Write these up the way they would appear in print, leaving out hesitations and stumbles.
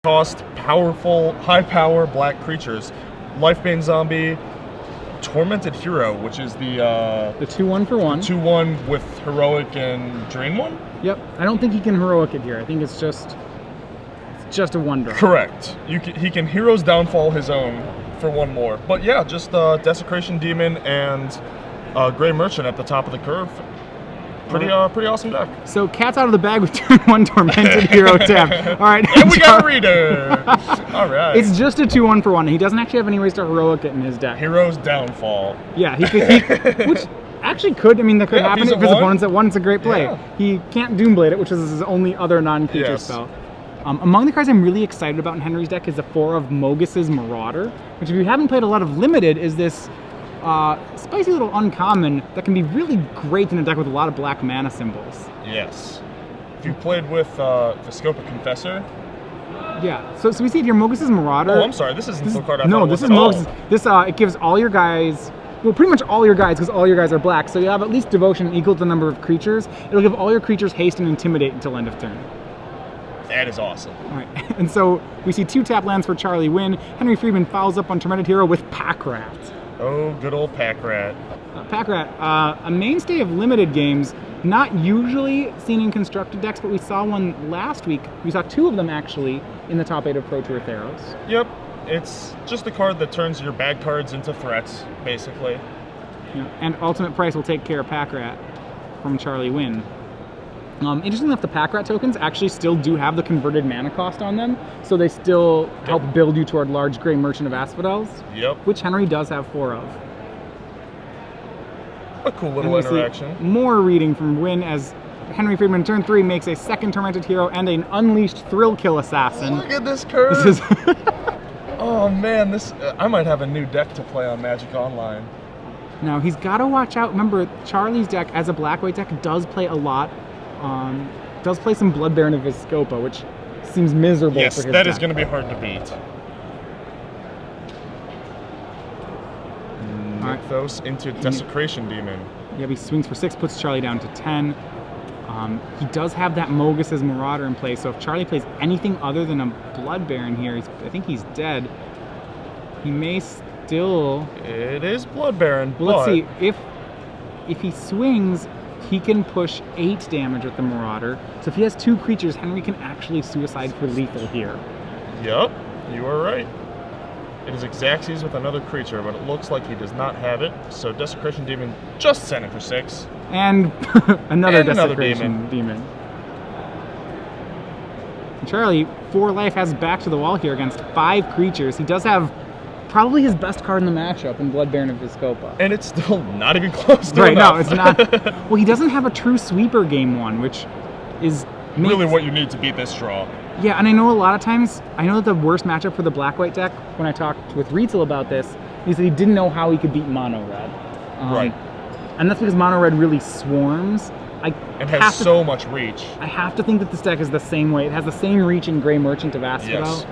cost, powerful, high power black creatures. Lifebane Zombie, Tormented Hero, which is the 2-1 for 1. 2-1 with Heroic and Drain 1? Yep. I don't think he can Heroic it here. I think it's just a 1-drop. Correct. He can Hero's Downfall his own for 1 more. But yeah, just Desecration Demon and Grey Merchant at the top of the curve. Pretty awesome deck. So cat's out of the bag with turn 1 Tormented Hero tap. All right. And we got a reader. All right. It's just a 2-1 for 1. He doesn't actually have any ways to Heroic it in his deck. Hero's Downfall. Yeah, he could, which actually could. I mean, that could happen if his opponent's at 1. It's a great play. Yeah. He can't Doomblade it, which is his only other non-creature spell. Among the cards I'm really excited about in Henry's deck is the 4 of Mogus's Marauder, which if you haven't played a lot of Limited, is this spicy little uncommon that can be really great in a deck with a lot of black mana symbols. Yes. If you played with Vescopa Confessor. Yeah. So we see it here, Mogus's Marauder. Oh, I'm sorry. This isn't the card I thought No, it was this is Mogus's. This it gives all your guys. Well, pretty much all your guys, because all your guys are black. So you have at least Devotion equal to the number of creatures. It'll give all your creatures haste and intimidate until end of turn. That is awesome. All right. And so we see 2 tap lands for Charlie Nguyen. Henry Freedman fouls up on Tormented Hero with Pack Rat. Oh, good old Pack Rat. Pack Rat, a mainstay of Limited games, not usually seen in constructed decks, but we saw one last week. We saw 2 of them actually in the top 8 of Pro Tour Theros. Yep, it's just a card that turns your bad cards into threats, basically. Yeah. And Ultimate Price will take care of Pack Rat from Charlie Nguyen. Interestingly enough, the Pack Rat tokens actually still do have the converted mana cost on them, so they still help build you toward large Grey Merchant of Asphodels, which Henry does have 4 of. A cool little interaction. More reading from Nguyen as Henry Freedman turn 3 makes a 2nd Tormented Hero and an Unleashed Thrill Kill Assassin. Look at this curve! This is oh man, I might have a new deck to play on Magic Online. Now he's got to watch out. Remember, Charlie's deck as a black-white deck does play a lot. Does play some Blood Baron of Vescopa, which seems miserable for his deck. Yes, that is going to be hard to beat. Nykthos into Desecration Demon. Yeah, he swings for 6, puts Charlie down to 10. He does have that Mogus's Marauder in play, so if Charlie plays anything other than a Blood Baron here, I think he's dead. He may still... It is Blood Baron, well, let's see. If he swings, he can push 8 damage with the Marauder. So if he has 2 creatures, Henry can actually suicide for lethal here. Yep, you are right. It is Xaxes with another creature, but it looks like he does not have it. So Desecration Demon just sent it for 6. And another Desecration Demon. And Charlie, 4 life, has back to the wall here against 5 creatures. He does have probably his best card in the matchup in Blood Baron of Vescopa. And it's still not even close to enough. No, it's not. Well, he doesn't have a true sweeper game 1, which is... really what you need to beat this draw. Yeah, and I know a lot of times, I know that the worst matchup for the black-white deck, when I talked with Retail about this, is that he didn't know how he could beat mono-red. Right. And that's because mono-red really swarms. It has so much reach. I have to think that this deck is the same way. It has the same reach in Grey Merchant of Asphodel. Yes.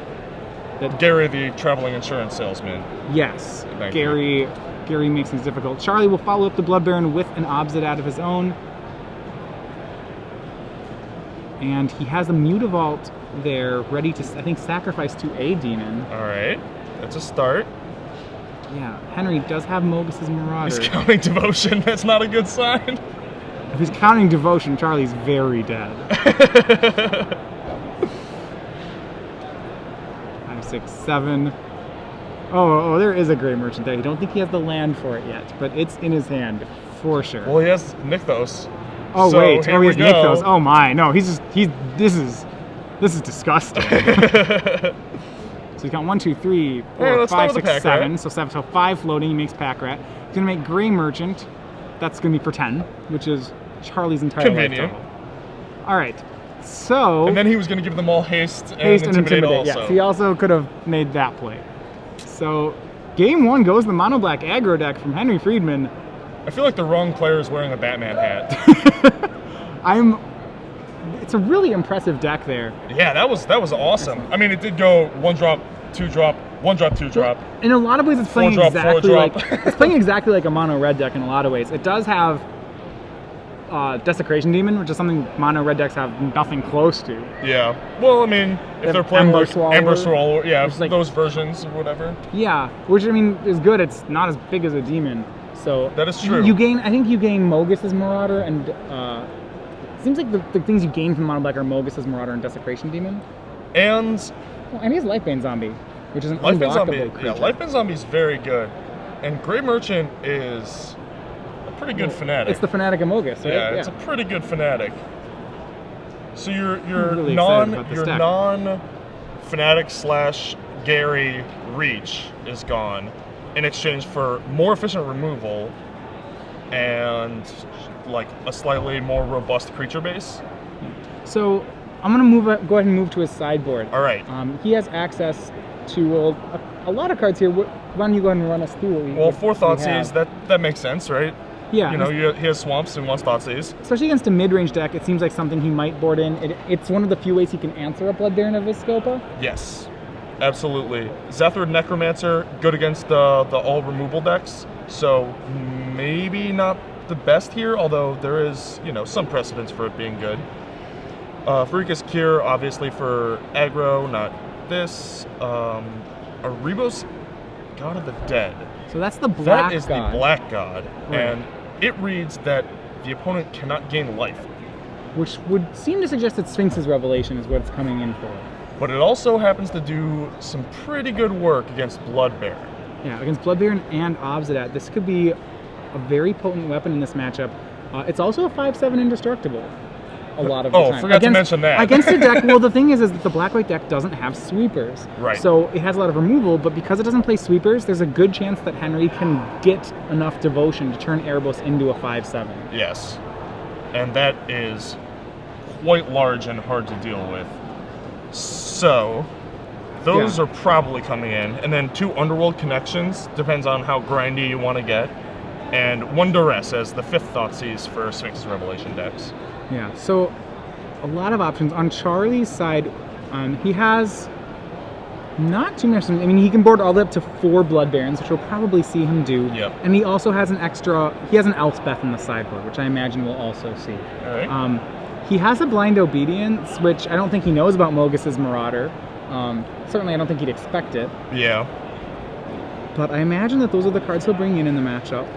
Gary, the traveling insurance salesman. Yes. Gary makes things difficult. Charlie will follow up the Blood Baron with an Obsid out of his own. And he has a Mutavault there ready to, I think, sacrifice to a demon. All right. That's a start. Yeah. Henry does have Mogus's Marauder. He's counting Devotion. That's not a good sign. If he's counting Devotion, Charlie's very dead. 5, 6, 7. Oh, there is a Grey Merchant there. I don't think he has the land for it yet, but it's in his hand for sure. Well, he has Nykthos. Oh, so wait. Oh, he has Nykthos. Oh my, no. This is disgusting. So he's got 1, 2, 3, 4, 5, 6, 7. So 5 floating. He makes Pack Rat. He's gonna make Grey Merchant. That's gonna be for 10, which is Charlie's entire lifetime. All right. So. And then he was gonna give them all haste and intimidate also. Yes, he also could have made that play. So game 1 goes the mono black aggro deck from Henry Freedman. I feel like the wrong player is wearing a Batman hat. It's a really impressive deck there. Yeah, that was awesome. I mean, it did go 1 drop, 2 drop, 1 drop, 2 drop. In a lot of ways, it's playing exactly like a mono red deck. In a lot of ways, it does have Desecration Demon, which is something mono red decks have nothing close to. Yeah. Well, I mean, if they're playing Ember like Swallower. Ember Swallower, yeah, Like, those versions or whatever. Yeah, which I mean is good. It's not as big as a demon, so that is true. You gain. I think you gain Mogus's Marauder, and seems like the things you gain from mono black are Mogus's Marauder and Desecration Demon. And he has Lifebane Zombie, which is an Lifebane Zombie. creature. Yeah, Lifebane Zombie is very good, and Grey Merchant is a pretty good fanatic. It's the fanatic of Mogus, right? Yeah, it's a pretty good fanatic. So your really non fanatic / Gary reach is gone in exchange for more efficient removal and like a slightly more robust creature base. So I'm gonna go ahead and move to his sideboard. All right. He has access to a lot of cards here. Why don't you go ahead and run us through what 4 Thoughtseize, that makes sense, right? Yeah. You know, he has Swamps and wants Thoughtseize. Especially against a mid-range deck, it seems like something he might board in. It's one of the few ways he can answer a Blood Baron of Vizscopa. Yes, absolutely. Zethrid Necromancer, good against the all removal decks, so maybe not the best here, although there is, some precedence for it being good. Farika's Cure, obviously for aggro, not this. Erebos, God of the Dead. So that's the black god. That is the black god, right. And it reads that the opponent cannot gain life. Which would seem to suggest that Sphinx's Revelation is what it's coming in for. But it also happens to do some pretty good work against Blood Baron. Yeah, against Blood Baron and Obsidat, this could be a very potent weapon in this matchup. It's also a 5/7 indestructible. A lot of the time. Forgot to mention that. Against a deck, well, the thing is that the black-white deck doesn't have sweepers. Right. So it has a lot of removal, but because it doesn't play sweepers, there's a good chance that Henry can get enough devotion to turn Erebos into a 5/7. Yes. And that is quite large and hard to deal with. So, those are probably coming in. And then 2 Underworld Connections, depends on how grindy you want to get. And 1 Duress as the 5th Thoughtseize for Sphinx's Revelation decks. Yeah, so a lot of options. On Charlie's side, he has not too much. I mean, he can board all the way up to 4 Blood Barons, which we'll probably see him do. Yep. And he also has an Elspeth in the sideboard, which I imagine we'll also see. All right. He has a Blind Obedience, which I don't think he knows about Mogus's Marauder. Certainly, I don't think he'd expect it. Yeah. But I imagine that those are the cards he'll bring in the matchup.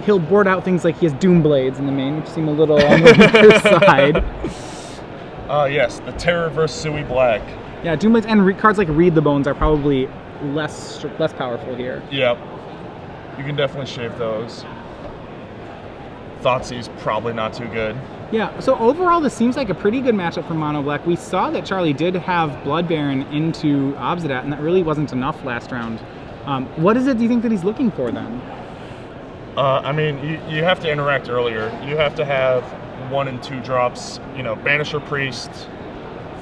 He'll board out things like he has Doom Blades in the main, which seem a little on the weaker side. Yes, the Terror vs. Sui Black. Yeah, Doom Blades and cards like Read the Bones are probably less powerful here. Yep. You can definitely shave those. Thoughtseize probably not too good. Yeah, so overall this seems like a pretty good matchup for Mono Black. We saw that Charlie did have Blood Baron into Obsidat, and that really wasn't enough last round. What is it do you think that he's looking for then? I mean, you have to interact earlier. You have to have 1 and 2 drops, Banisher Priest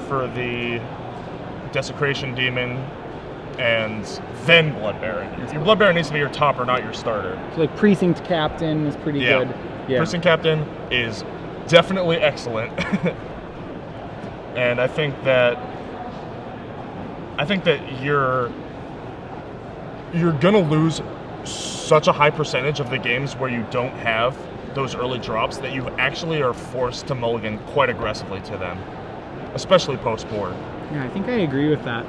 for the Desecration Demon, and then Blood Baron. Your Blood Baron needs to be your topper, not your starter. So like Precinct Captain is pretty good. Yeah. Precinct Captain is definitely excellent. And I think that you're gonna lose such a high percentage of the games where you don't have those early drops that you actually are forced to mulligan quite aggressively to them, especially post-board. Yeah, I think I agree with that,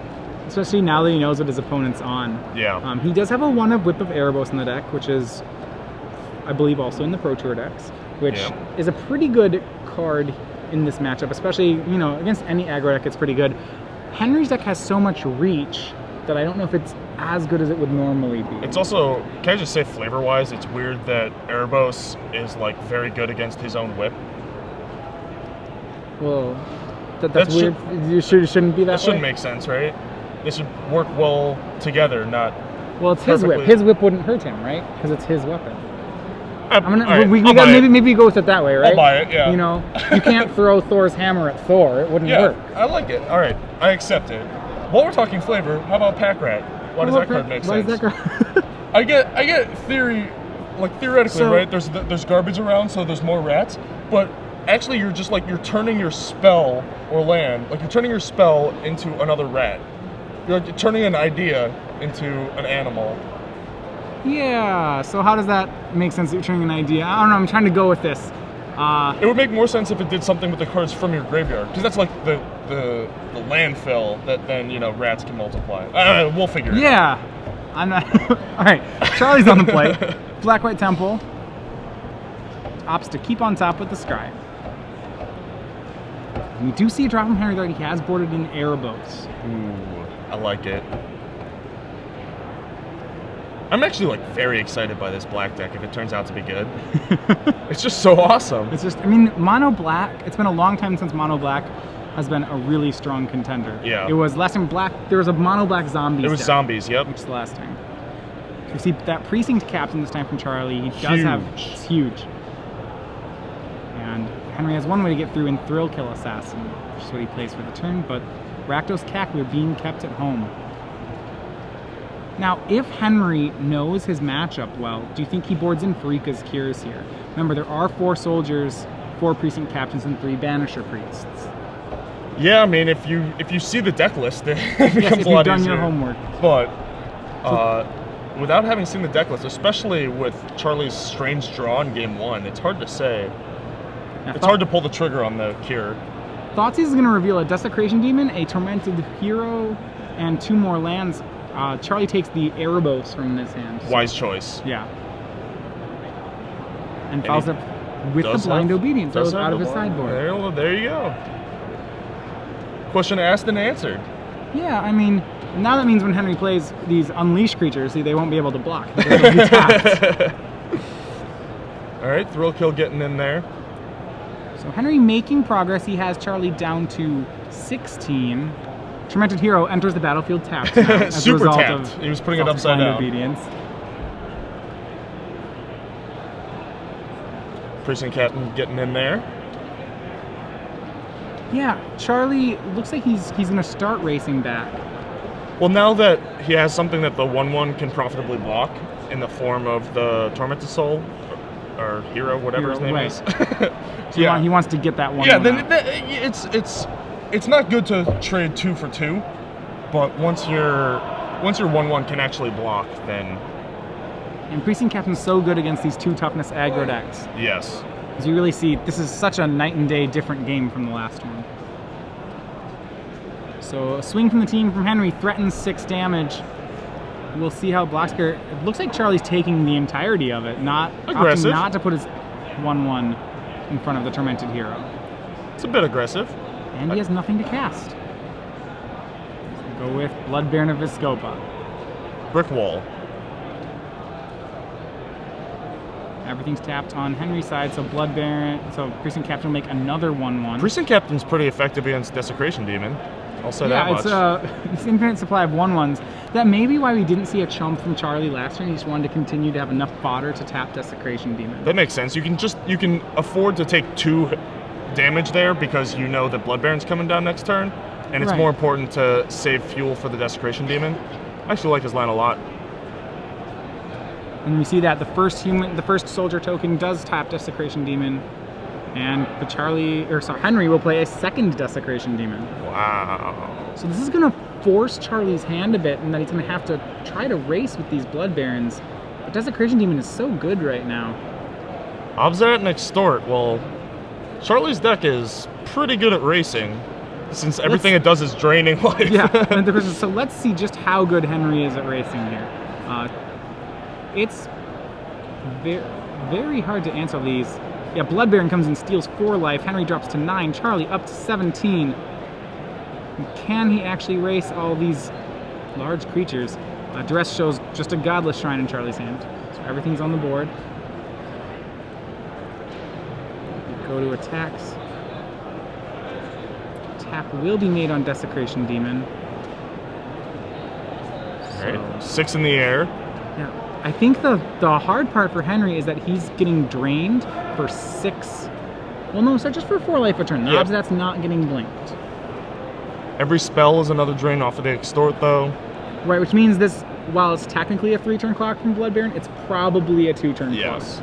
especially now that he knows what his opponent's on. Yeah. He does have a 1 of Whip of Erebos in the deck, which is, I believe, also in the Pro Tour decks, which is a pretty good card in this matchup, especially, against any aggro deck, it's pretty good. Henry's deck has so much reach that I don't know if it's as good as it would normally be. It's also, can I just say flavor-wise, it's weird that Erebos is like very good against his own whip. Well, that's weird. You shouldn't be that way? That shouldn't make sense, right? They should work well together, not Well, it's his whip. His whip wouldn't hurt him, right? Because it's his weapon. Maybe go with it that way, right? I'll buy it, yeah. You can't throw Thor's hammer at Thor. It wouldn't work. I like it. All right, I accept it. While we're talking flavor, how about Pack Rat? Why does that card make sense? Why does that card? I get theory, like theoretically, right? There's garbage around, so there's more rats. But actually, you're turning your spell or land, you're turning your spell into another rat. You're turning an idea into an animal. Yeah, so how does that make sense that you're turning an idea? I don't know, I'm trying to go with this. It would make more sense if it did something with the cards from your graveyard, because that's like the landfill that then, you know, rats can multiply. We'll figure it out. Yeah, I'm not. All right, Charlie's on the plate. Black-White Temple opts to keep on top with the Scry. We do see a drop from Henry that he has boarded in Erebos. Ooh, I like it. I'm actually like very excited by this black deck if it turns out to be good. It's just so awesome. It's just, I mean, mono black, it's been a long time since mono black has been a really strong contender. Yeah. It was last time black, there was a mono black zombies It was deck, zombies, yep. which is the last time. So you see that precinct captain this time from Charlie. He does have, it's huge. And Henry has one way to get through in Thrill Kill Assassin, which is what he plays for the turn, but Rakdos Cackler being kept at home. Now, if Henry knows his matchup well, do you think he boards in Farika's Cures here? Remember, there are 4 soldiers, 4 precinct captains, and 3 banisher priests. Yeah, I mean, if you see the deck list, it Yes, becomes if a lot you've done easier. your homework. But without having seen the deck list, especially with Charlie's strange draw in game 1, it's hard to say. Now, It's hard to pull the trigger on the cure. Thoughtseize is going to reveal a Desecration Demon, a Tormented Hero, and 2 more lands. Charlie takes the Erebos from his hand. Wise choice. Yeah. And follows he up with the Blind Obedience that was out of his sideboard. There you go. Question asked and answered. Yeah, I mean, now that means when Henry plays these unleashed creatures, see, they won't be able to block. They'll be tapped. All right, Thrill Kill getting in there. So Henry making progress. He has Charlie down to 16. Tormented Hero enters the battlefield tapped now, as a Super result tapped. of He was putting it upside down. Obedience. Precinct Captain getting in there. Yeah, Charlie looks like he's going to start racing back. Well, now that he has something that the 1/1 can profitably block in the form of the Tormented Soul, or Hero, whatever his name is. So yeah, he wants to get that one. Yeah, then it's not good to trade 2 for 2, but once your 1/1 can actually block, then And Precinct Captain's so good against these 2 toughness aggro decks. yes. As you really see, this is such a night and day different game from the last one. So a swing from the team from Henry threatens 6 damage. We'll see how it blocks here. It looks like Charlie's taking the entirety of it, not aggressive. opting not to put his 1/1 in front of the Tormented Hero. It's a bit aggressive. And he has nothing to cast. So go with Blood Baron of Viscopa. Brick wall. Everything's tapped on Henry's side, so Blood Baron, so Precinct Captain will make another 1/1. Precinct Captain's pretty effective against Desecration Demon. I'll say that much. Yeah, it's an infinite supply of 1/1s. That may be why we didn't see a chump from Charlie last turn. He just wanted to continue to have enough fodder to tap Desecration Demon. That makes sense. You can afford to take 2 damage there because you know that Blood Baron's coming down next turn, and it's Right. more important to save fuel for the Desecration Demon. I actually like his line a lot. And we see that the first soldier token does tap Desecration Demon, and Henry will play a second Desecration Demon. Wow. So this is going to force Charlie's hand a bit, and that he's going to have to try to race with these Blood Barons. But Desecration Demon is so good right now. Obzat and Extort. Well, Charlie's deck is pretty good at racing, since everything it does is draining life. Yeah, and so let's see just how good Henry is at racing here. It's very hard to answer these. Yeah, Blood Baron comes and steals 4 life. Henry drops to 9. Charlie up to 17. Can he actually race all these large creatures? Duress shows just a Godless Shrine in Charlie's hand. So everything's on the board. Go to attacks. Tap will be made on Desecration Demon. All right. 6 in the air. Yeah, I think the hard part for Henry is that he's getting drained for 6. Well, no, so just for 4 life a turn. The odds that's not getting blinked. Every spell is another drain off of the Extort, though. Right, which means this, while it's technically a 3-turn clock from Blood Baron, it's probably a 2-turn clock. Yes.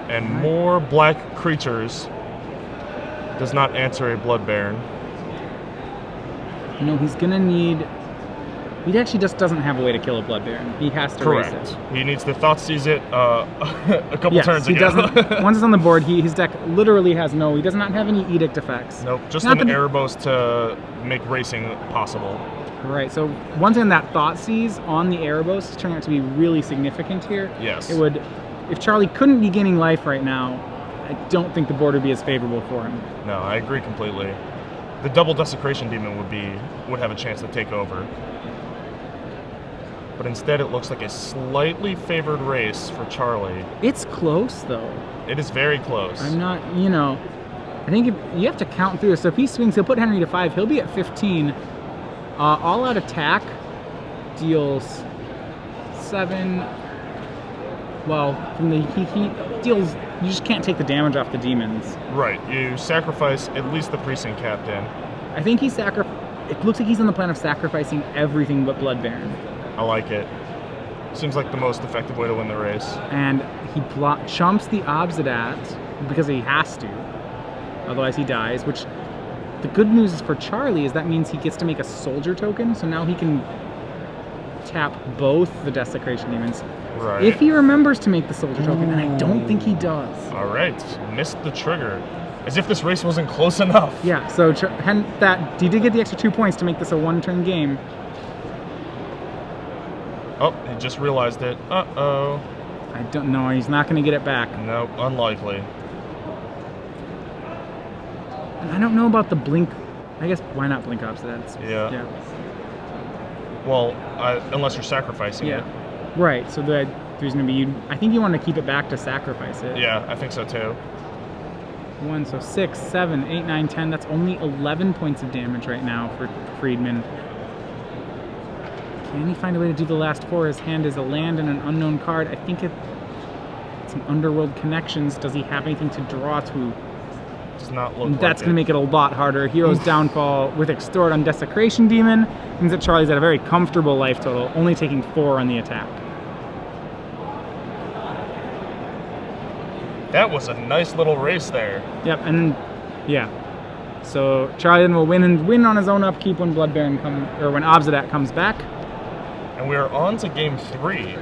And more black creatures does not answer a Blood Baron. No, he's going to need... He actually just doesn't have a way to kill a Blood Baron. He has to raise it. He needs to Thoughtseize it a couple turns ago. Doesn't. Once it's on the board, his deck literally has no... He does not have any Edict effects. Nope, just an Erebos to make racing possible. Right, so once again, that Thoughtseize on the Erebos is turning out to be really significant here. Yes. It would... If Charlie couldn't be gaining life right now, I don't think the board would be as favorable for him. No, I agree completely. The double Desecration Demon would have a chance to take over. But instead, it looks like a slightly favored race for Charlie. It's close, though. It is very close. I'm not, I think you have to count through. So if he swings, he'll put Henry to 5. He'll be at 15. All-out attack deals 7. Well, from the he deals. You just can't take the damage off the demons. Right. You sacrifice at least the Precinct Captain. I think it looks like he's on the plan of sacrificing everything but Blood Baron. I like it. Seems like the most effective way to win the race. And he chumps the Obsidat because he has to. Otherwise he dies, which the good news is for Charlie is that means he gets to make a soldier token, so now he can tap both the Desecration Demons. Right. If he remembers to make the soldier token, and I don't think he does. All right. Missed the trigger. As if this race wasn't close enough. Yeah, so he did get the extra 2 points to make this a one-turn game. Oh, he just realized it. Uh-oh. I don't know. He's not going to get it back. Nope, unlikely. And I don't know about the blink. I guess why not blink Obsidats? Yeah. Well, unless you're sacrificing it. Right. So there's going to be. I think you want to keep it back to sacrifice it. Yeah, I think so too. 1, so 6, 7, 8, 9, 10. That's only 11 points of damage right now for Freedman. Can he find a way to do the last 4? His hand is a land and an unknown card. I think it's an Underworld Connections. Does he have anything to draw to? Does not look like That's going to make it a lot harder. Hero's Downfall with Extort on Desecration Demon means that Charlie's at a very comfortable life total, only taking 4 on the attack. That was a nice little race there. Yep, and so Charlie then will win on his own upkeep when Blood Baron when Obsidat comes back. And we are on to game 3.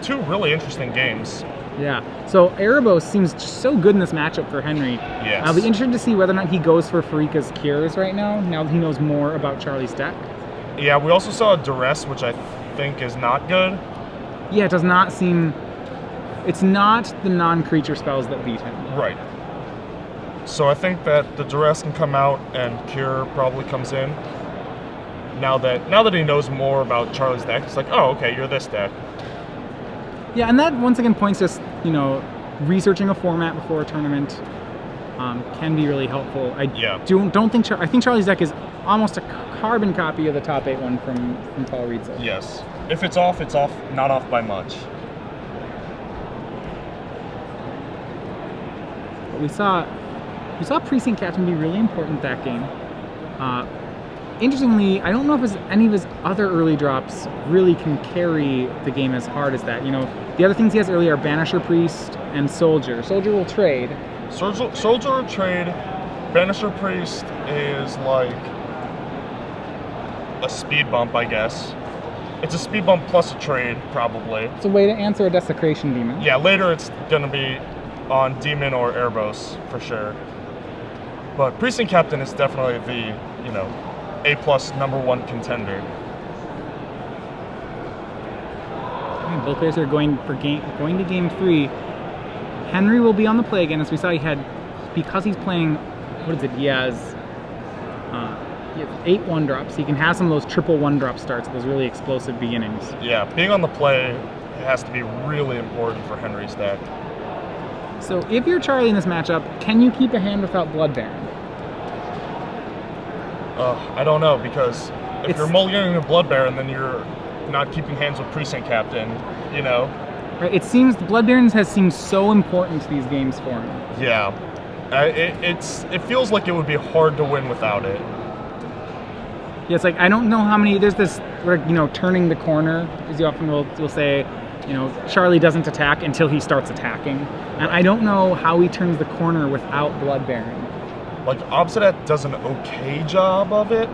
2 really interesting games. Yeah. So Erebos seems so good in this matchup for Henry. Yes. I'll be interested to see whether or not he goes for Farika's Cures right now that he knows more about Charlie's deck. Yeah, we also saw a Duress, which I think is not good. Yeah, it does not seem... It's not the non-creature spells that beat him. Right. So I think that the Duress can come out and Cure probably comes in. Now that he knows more about Charlie's deck, it's like, oh, okay, you're this deck. Yeah, and that once again points us, researching a format before a tournament can be really helpful. I think Charlie's deck is almost a carbon copy of the top 8 one from Paul Riedzel. Yes. If it's off, not off by much. But we saw Precinct Captain be really important that game. Interestingly, I don't know if any of his other early drops really can carry the game as hard as that. The other things he has early are Banisher Priest and Soldier. Soldier will trade. Soldier will trade. Banisher Priest is like a speed bump, I guess. It's a speed bump plus a trade, probably. It's a way to answer a Desecration Demon. Yeah, later it's going to be on Demon or Erebos, for sure. But Precinct Captain is definitely the, A+ #1 contender. Both players are going to game 3. Henry will be on the play again, as we saw because he's playing, he has 8 1-drops. He can have some of those triple 1-drop starts, those really explosive beginnings. Yeah, being on the play has to be really important for Henry's deck. So if you're Charlie in this matchup, can you keep a hand without Blood Baron? I don't know, because if you're mulliganing a Blood Baron, then you're not keeping hands with Precinct Captain, Right, it seems the Blood Barons has seemed so important to these games for him. Yeah. It feels like it would be hard to win without it. Yeah, it's like, I don't know how many, there's this, turning the corner, as you often will say, Charlie doesn't attack until he starts attacking. And I don't know how he turns the corner without Blood Baron. Like, Obsidat does an okay job of it,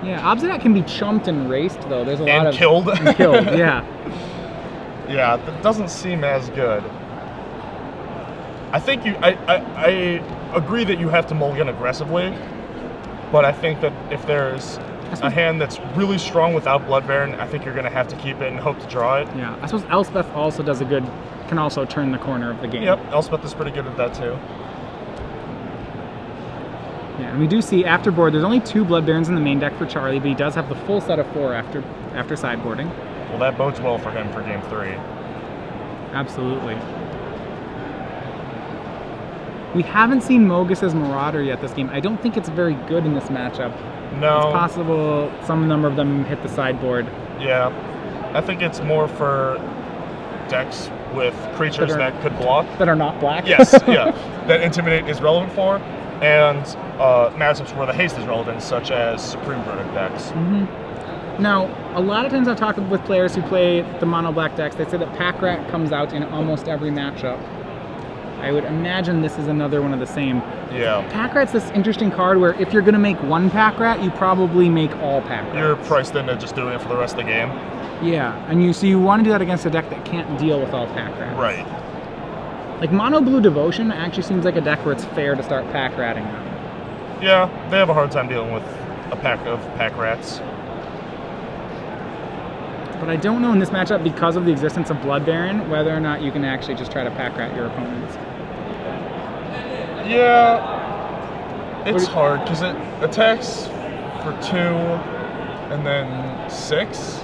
Yeah, Obsidian can be chumped and raced, though. There's a lot of... killed. And killed, yeah. Yeah, that doesn't seem as good. I think I agree that you have to mulligan aggressively, but I think that if there's a hand that's really strong without Blood Baron, I think you're going to have to keep it and hope to draw it. Yeah, I suppose Elspeth also can also turn the corner of the game. Yep, Elspeth is pretty good at that too. Yeah, and we do see after board, there's only 2 Blood Barons in the main deck for Charlie, but he does have the full set of 4 after sideboarding. Well, that bodes well for him for game 3. Absolutely. We haven't seen Mogus's Marauder yet this game. I don't think it's very good in this matchup. No. It's possible some number of them hit the sideboard. Yeah. I think it's more for decks with creatures that could block. That are not black? Yes, yeah. That Intimidate is relevant for. And matchups where the haste is relevant, such as Supreme Verdict decks. Mm-hmm. Now, a lot of times I've talked with players who play the mono-black decks, they say that Pack Rat comes out in almost every matchup. I would imagine this is another one of the same. Yeah. Pack Rat's this interesting card where if you're going to make one Pack Rat, you probably make all Pack Rats. You're priced into just doing it for the rest of the game. Yeah, and you want to do that against a deck that can't deal with all Pack Rats. Right. Like Mono Blue Devotion actually seems like a deck where it's fair to start Pack Ratting them. Yeah, they have a hard time dealing with a pack of Pack Rats. But I don't know in this matchup, because of the existence of Blood Baron, whether or not you can actually just try to Pack Rat your opponents. Yeah, it's hard because it attacks for 2 and then 6.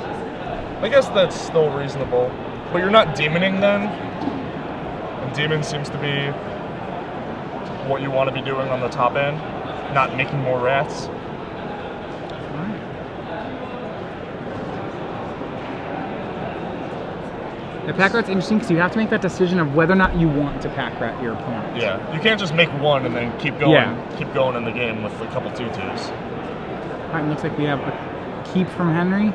I guess that's still reasonable, but you're not demoning then. And demon seems to be what you want to be doing on the top end, not making more rats. The Pack Rat's interesting because you have to make that decision of whether or not you want to Pack Rat your opponent. Yeah, you can't just make one and then keep going in the game with a couple 2/2s. All right, looks like we have a keep from Henry.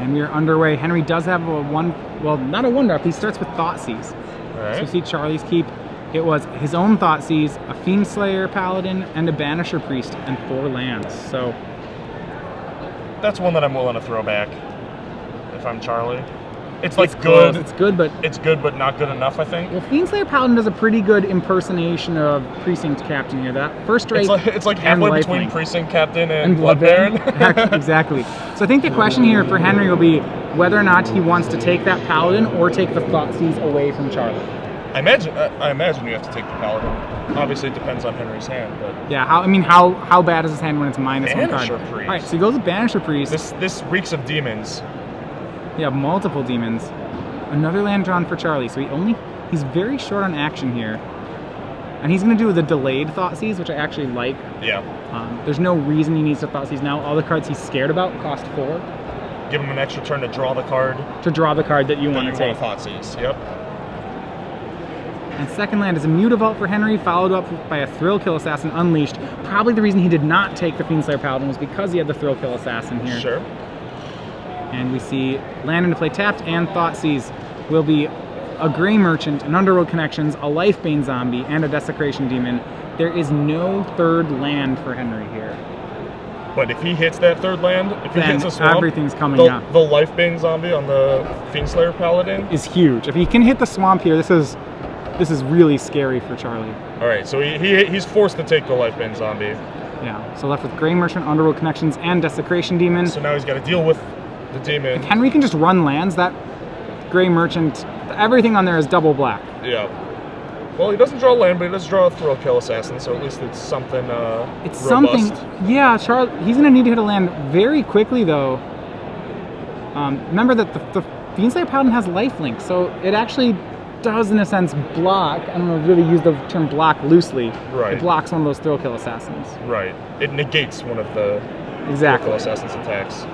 And we are underway. Henry does have a not a 1-drop. He starts with Thoughtseize. Right. So you see Charlie's keep. It was his own Thoughtseize, a Fiendslayer Paladin, and a Banisher Priest, and 4 lands. So that's one that I'm willing to throw back if I'm Charlie. It's good. Close. It's good, but it's good, but not good enough, I think. Well, Fiendslayer Paladin does a pretty good impersonation of Precinct Captain here. That first strike. It's like halfway between Precinct Captain and Blood Baron. Exactly. So I think the question here for Henry will be whether or not he wants to take that Paladin or take the Thoughtseize away from Charlie. I imagine you have to take the Paladin. Obviously, it depends on Henry's hand, but yeah. How bad is his hand when it's minus Banisher 1 card? Priest. All right, so he goes with Banisher Priest. This reeks of demons. Yeah, multiple demons. Another land drawn for Charlie. So he's very short on action here. And he's going to do the delayed Thoughtseize, which I actually like. Yeah. There's no reason he needs to Thoughtseize now. All the cards he's scared about cost 4. Give him an extra turn to draw the card. To draw the card that you want to take. Thoughtseize, yep. And second land is a Mutavault for Henry, followed up by a Thrill-Kill Assassin Unleashed. Probably the reason he did not take the Fiendslayer Paladin was because he had the Thrill-Kill Assassin here. Sure. And we see land into play tapped and Thoughtseize will be a Grey Merchant, an Underworld Connections, a Lifebane Zombie, and a Desecration Demon. There is no third land for Henry here. But if he hits that third land, if he hits a swamp, everything's coming up. The Lifebane Zombie on the Fiendslayer Paladin is huge. If he can hit the swamp here, this is really scary for Charlie. All right, so he's forced to take the Lifebane Zombie. Yeah, so left with Grey Merchant, Underworld Connections, and Desecration Demon. So now he's got to deal with the demon. If Henry can just run lands, that Grey Merchant, everything on there is double black. Yeah. Well, he doesn't draw land, but he does draw a Thrill-Kill Assassin, so at least it's something It's robust. Something, yeah, Charlie, he's going to need to hit a land very quickly, though. Remember that the Fiendslayer Paladin has lifelink, so it actually does, in a sense, block. I don't know, really use the term block loosely. Right. It blocks one of those Thrill-Kill Assassins. Right. It negates one of the Thrill-Kill Assassin's attacks.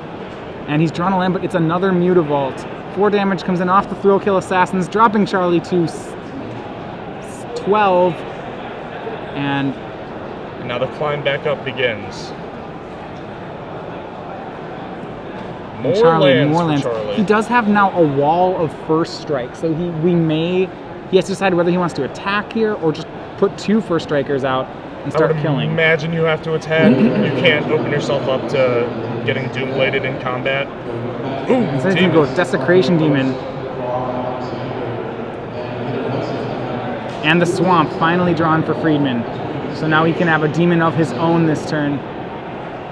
And he's drawn a land, but it's another Mutavault. 4 damage comes in off the Thrill-Kill Assassins, dropping Charlie to 12. And now the climb back up begins. More lands for Charlie. He does have now a wall of first strike, so he has to decide whether he wants to attack here or just put 2 first strikers out. and start I would killing. imagine you have to attack. You can't open yourself up to getting Doom-bladed in combat. Ooh, Instead he's gonna go with Desecration Demon. And the Swamp finally drawn for Freedman. So now he can have a demon of his own this turn.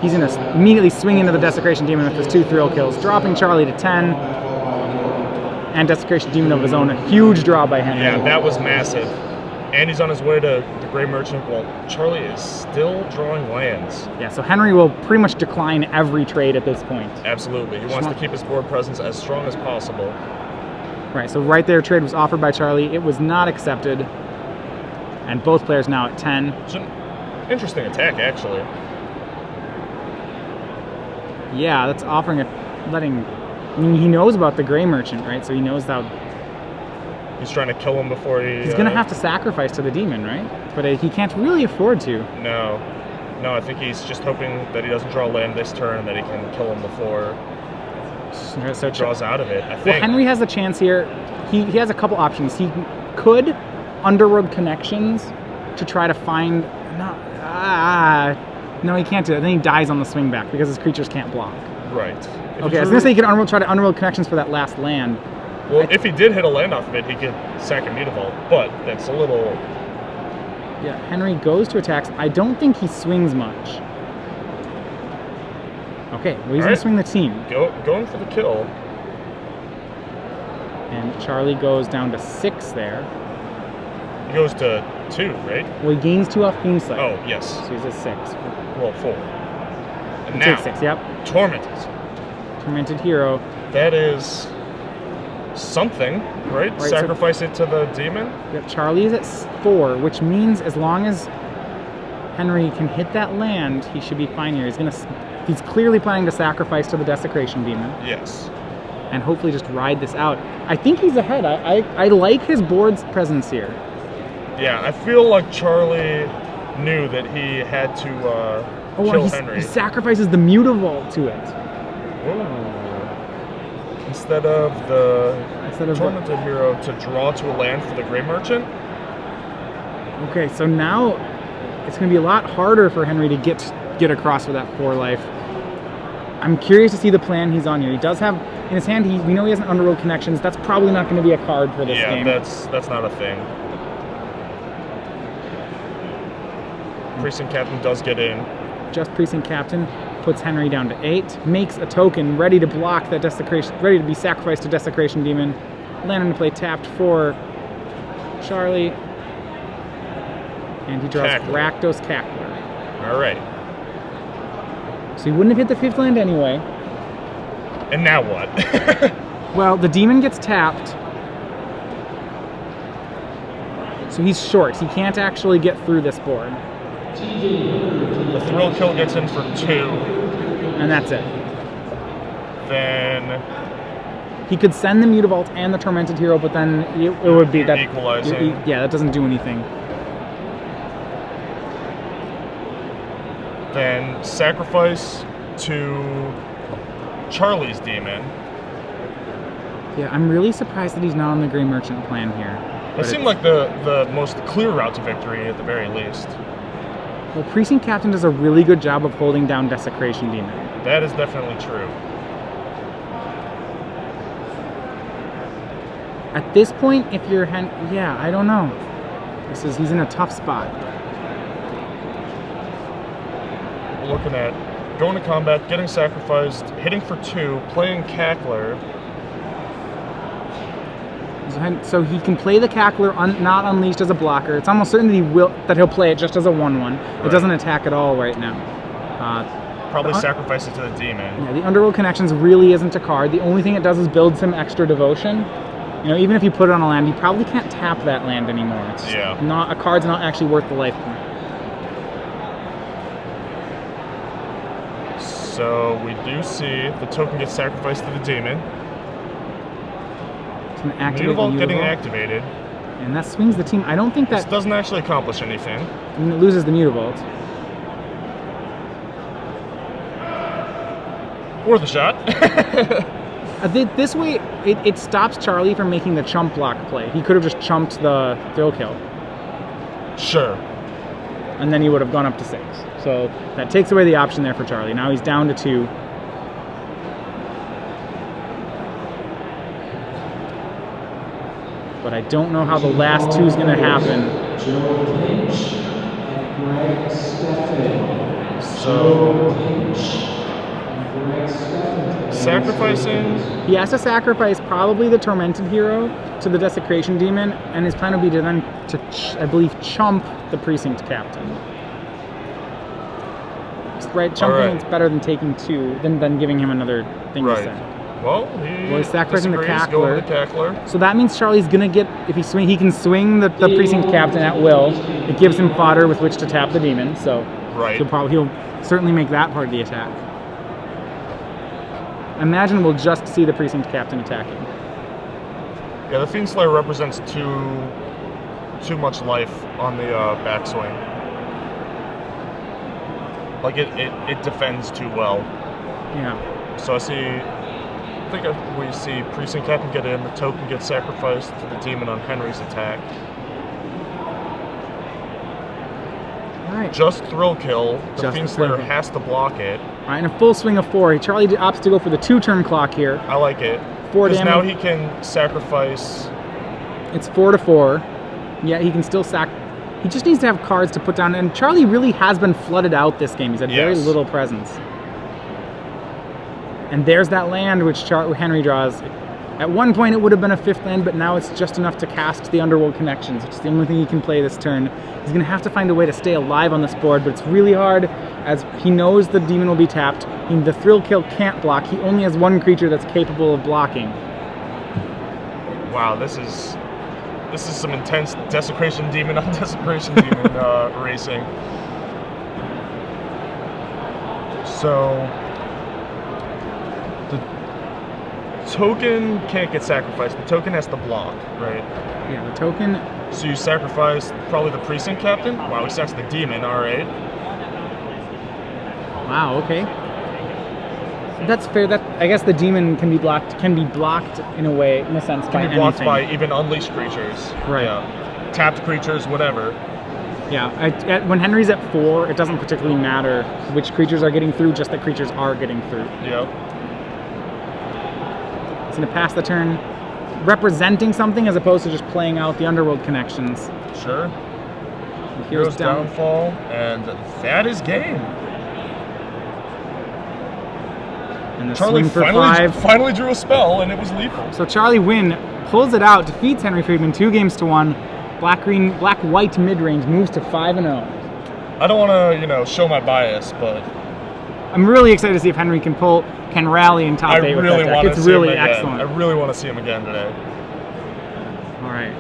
He's gonna immediately swing into the Desecration Demon with his 2 thrill kills, dropping Charlie to 10. And Desecration Demon of his own, a huge draw by Henry. Yeah, that was massive. And he's on his way to the Grey Merchant. Well, Charlie is still drawing lands. Yeah, so Henry will pretty much decline every trade at this point. Absolutely. He wants to keep his board presence as strong as possible. Right, so right there, trade was offered by Charlie. It was not accepted. And both players now at 10. It's an interesting attack, actually. Yeah, that's offering I mean, he knows about the Grey Merchant, right? So he knows how... He's trying to kill him before he... He's going to have to sacrifice to the demon, right? But he can't really afford to. No. No, I think he's just hoping that he doesn't draw land this turn and that he can kill him before he draws out of it, I think. Well, Henry has a chance here. He has a couple options. He could Underworld Connections to try to find... No, he can't do it. Then he dies on the swing back because his creatures can't block. Right. Okay, I was going to say he could try to Underworld Connections for that last land. Well, if he did hit a land off of it, he could sack a Mutavault, but that's a little... Yeah, Henry goes to attacks. I don't think he swings much. Okay, well, he's going to swing the team. Going for the kill. And Charlie goes down to 6 there. He goes to 2, right? Well, he gains 2 off Fiendsight. Oh, yes. So he's at 6. Well, 4. And now, take 6, yep. Tormented Hero. That is something, right? Sacrifice it to the demon? Yep, Charlie is at 4, which means as long as Henry can hit that land, he should be fine here. He's clearly planning to sacrifice to the Desecration Demon. Yes. And hopefully just ride this out. I think he's ahead. I like his board's presence here. Yeah, I feel like Charlie knew that he had to kill Henry. He sacrifices the Mutavault to it. Ooh. Instead of the Tormented Hero to draw to a land for the Grey Merchant? Okay, so now it's going to be a lot harder for Henry to get across with that 4 life. I'm curious to see the plan he's on here. He does have, in his hand, we know he has an Underworld Connections. That's probably not going to be a card for this game. Yeah, that's not a thing. Precinct Captain does get in. Just Precinct Captain puts Henry down to 8, makes a token ready to block that Desecration, ready to be sacrificed to Desecration Demon. Land into play tapped for Charlie. And he draws Rakdos Cackler. All right. So he wouldn't have hit the 5th land anyway. And now what? Well, the demon gets tapped. So he's short. He can't actually get through this board. The thrill kill gets in for 2. And that's it. Then he could send the Mutavault and the Tormented Hero, but then it would be that equalizing. Yeah, that doesn't do anything. Then sacrifice to Charlie's demon. Yeah, I'm really surprised that he's not on the Grey Merchant plan here. It seemed like the most clear route to victory at the very least. Well, Precinct Captain does a really good job of holding down Desecration Demon. That is definitely true. At this point, if you're yeah, I don't know. He's in a tough spot. We're looking at going to combat, getting sacrificed, hitting for 2, playing Cackler. So he can play the Cackler not unleashed as a blocker. It's almost certain that he'll play it just as a 1/1. Right. It doesn't attack at all right now. Probably sacrifice it to the demon. Yeah, the Underworld Connections really isn't a card. The only thing it does is build some extra devotion. You know, even if you put it on a land, you probably can't tap that land anymore. It's a card's not actually worth the life point. So we do see the token gets sacrificed to the demon. Mutavault getting activated. And that swings the team. I don't think this doesn't actually accomplish anything. And it loses the Mutavault. Worth a shot. This way, it stops Charlie from making the chump block play. He could have just chumped the thrill kill. Sure. and then he would have gone up to 6. So that takes away the option there for Charlie. Now he's down to 2. But I don't know how the last 2 is going to happen. So, sacrificing. He has to sacrifice probably the Tormented Hero to the Desecration Demon, and his plan would be to then, I believe, chump the Precinct Captain. Right, chumping is better than taking 2, than giving him another thing to send. Well, he's sacrificing the Cackler. So that means Charlie's gonna get, if he can swing the Precinct Captain at will. It gives him fodder with which to tap the demon. So he'll certainly make that part of the attack. Imagine we'll just see the Precinct Captain attacking. Yeah, the Fiend Slayer represents too much life on the backswing. Like it defends too well. Yeah. So I think we see Precinct Captain get in, the token gets sacrificed to the demon on Henry's attack. Alright. Just thrill kill. The Fiend Slayer has to block it. Alright, and a full swing of 4. Charlie opts to go for the 2-turn clock here. I like it. 4 damage. Now he can sacrifice. It's 4 to 4. Yeah, he can still he just needs to have cards to put down, and Charlie really has been flooded out this game. He's had very little presence. And there's that land which Henry draws. At one point it would have been a 5th land, but now it's just enough to cast the Underworld Connections, which is the only thing he can play this turn. He's going to have to find a way to stay alive on this board, but it's really hard as he knows the demon will be tapped. The Thrill Kill can't block. He only has 1 creature that's capable of blocking. Wow, this is some intense Desecration Demon on Desecration Demon racing. So the token can't get sacrificed. The token has to block, right? Yeah, the token. So you sacrifice probably the Precinct Captain? Wow, he sacks the demon, alright. Wow, okay. That's fair. I guess the demon can be blocked in a way, in a sense, by anything. Can be blocked by even unleashed creatures. Right. Yeah. Tapped creatures, whatever. Yeah. When Henry's at 4, it doesn't particularly matter which creatures are getting through, just that creatures are getting through. Yep. It's going to pass the turn representing something as opposed to just playing out the Underworld Connections. Sure. Here's Downfall, and that is game. And Charlie finally drew a spell, and it was lethal. So Charlie Nguyen pulls it out, defeats Henry Freedman 2-1. Black-white mid-range moves to 5-0. I don't want to, show my bias, but I'm really excited to see if Henry can rally in top 8 with that deck. It's really excellent. I really want to see him again today. All right.